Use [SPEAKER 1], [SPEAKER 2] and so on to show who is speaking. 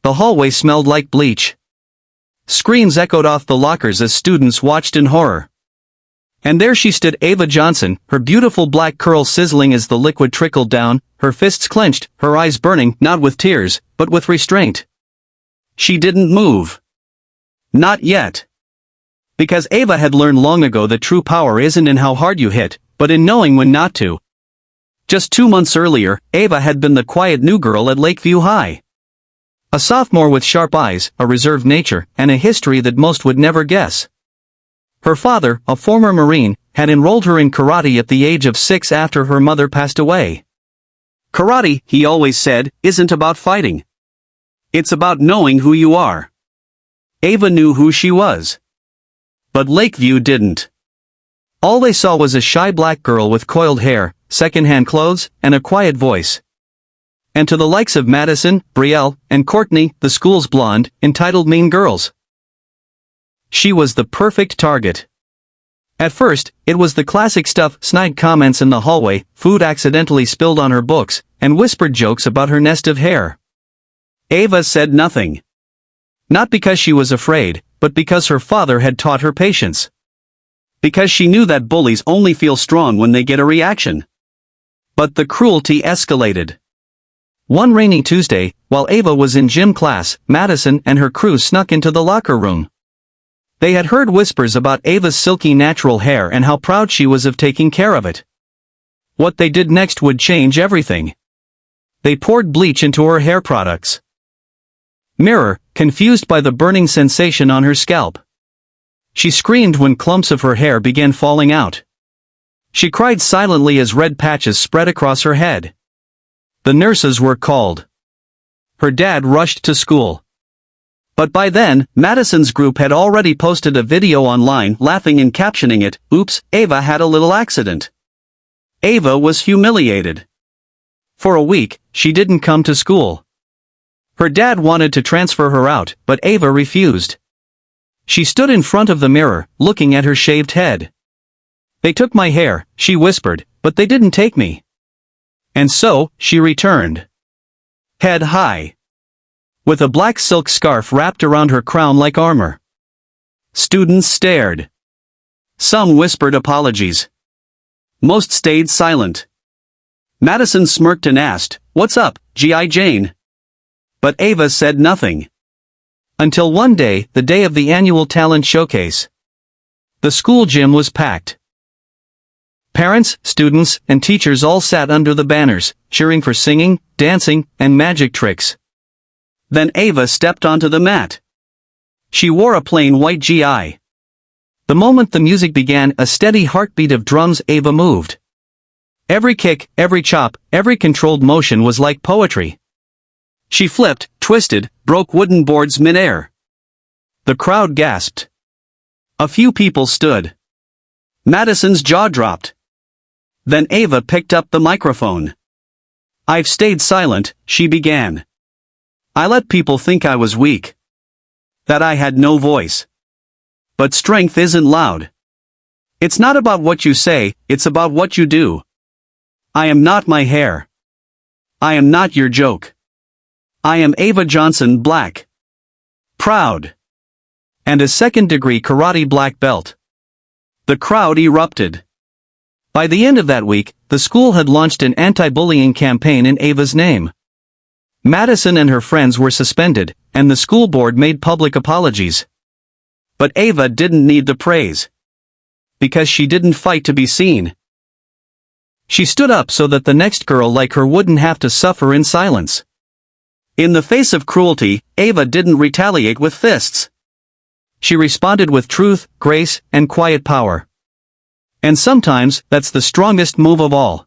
[SPEAKER 1] the hallway smelled like bleach. Screams echoed off the lockers as students watched in horror. And there she stood, Ava Johnson, her beautiful black curls sizzling as the liquid trickled down, her fists clenched, her eyes burning, not with tears, but with restraint. She didn't move. Not yet. Because Ava had learned long ago that true power isn't in how hard you hit, but in knowing when not to. Just 2 months earlier, Ava had been the quiet new girl at Lakeview High. A sophomore with sharp eyes, a reserved nature, and a history that most would never guess. Her father, a former Marine, had enrolled her in karate at the age of 6 after her mother passed away. Karate, he always said, isn't about fighting. It's about knowing who you are. Ava knew who she was. But Lakeview didn't. All they saw was a shy black girl with coiled hair, second-hand clothes, and a quiet voice. And to the likes of Madison, Brielle, and Courtney, the school's blonde, entitled mean girls, she was the perfect target. At first, it was the classic stuff: snide comments in the hallway, food accidentally spilled on her books, and whispered jokes about her nest of hair. Ava said nothing. Not because she was afraid, but because her father had taught her patience. Because she knew that bullies only feel strong when they get a reaction. But the cruelty escalated. One rainy Tuesday, while Ava was in gym class, Madison and her crew snuck into the locker room. They had heard whispers about Ava's silky natural hair and how proud she was of taking care of it. What they did next would change everything. They poured bleach into her hair products. Mirror, confused by the burning sensation on her scalp. She screamed when clumps of her hair began falling out. She cried silently as red patches spread across her head. The nurses were called. Her dad rushed to school. But by then, Madison's group had already posted a video online laughing and captioning it, "Oops, Ava had a little accident." Ava was humiliated. For a week, she didn't come to school. Her dad wanted to transfer her out, but Ava refused. She stood in front of the mirror, looking at her shaved head. "They took my hair," she whispered, "but they didn't take me." And so, she returned. Head high. With a black silk scarf wrapped around her crown like armor. Students stared. Some whispered apologies. Most stayed silent. Madison smirked and asked, "What's up, G.I. Jane?" But Ava said nothing. Until one day, the day of the annual talent showcase. The school gym was packed. Parents, students, and teachers all sat under the banners, cheering for singing, dancing, and magic tricks. Then Ava stepped onto the mat. She wore a plain white GI. The moment the music began, a steady heartbeat of drums, Ava moved. Every kick, every chop, every controlled motion was like poetry. She flipped, twisted, broke wooden boards mid-air. The crowd gasped. A few people stood. Madison's jaw dropped. Then Ava picked up the microphone. "I've stayed silent," she began. "I let people think I was weak. That I had no voice. But strength isn't loud. It's not about what you say, it's about what you do. I am not my hair. I am not your joke. I am Ava Johnson, black. Proud. And a second-degree karate black belt." The crowd erupted. By the end of that week, the school had launched an anti-bullying campaign in Ava's name. Madison and her friends were suspended, and the school board made public apologies. But Ava didn't need the praise. Because she didn't fight to be seen. She stood up so that the next girl like her wouldn't have to suffer in silence. In the face of cruelty, Ava didn't retaliate with fists. She responded with truth, grace, and quiet power. And sometimes, that's the strongest move of all.